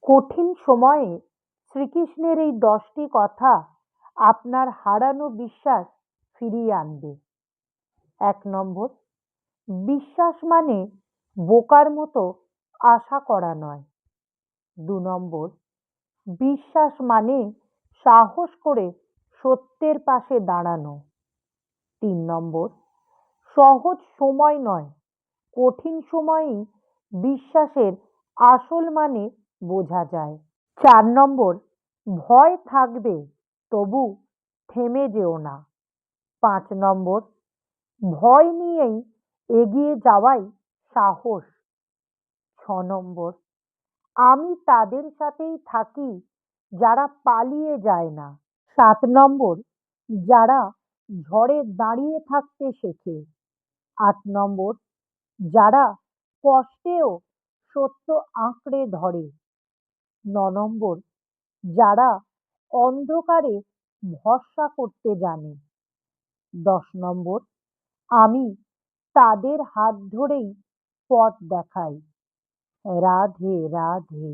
কঠিন সময়ে শ্রীকৃষ্ণের এই 10টি কথা আপনার হারানো বিশ্বাস ফিরিয়ে আনবে। ১ নম্বর, বিশ্বাস মানে বোকার মতো আশা করা নয়। ২ নম্বর, বিশ্বাস মানে সাহস করে সত্যের পাশে দাঁড়ানো। ৩ নম্বর, সহজ সময় নয়, কঠিন সময়েই বিশ্বাসের আসল মানে বোঝা যায়। ৪ নম্বর, ভয় থাকবে, তবু থেমে যেও না। ৫ নম্বর, ভয় নিয়েই এগিয়ে যাওয়াই সাহস। ৬ নম্বর, আমি তাদের সাথেই থাকি যারা পালিয়ে যায় না। ৭ নম্বর, যারা ঝড়ে দাঁড়িয়ে থাকতে শেখে। ৮ নম্বর, যারা কষ্টেও সত্য আঁকড়ে ধরে। ৯ নম্বর, যারা অন্ধকারে ভরসা করতে জানে। ১০ নম্বর, আমি তাদের হাত ধরেই পথ দেখাই। রাধে রাধে।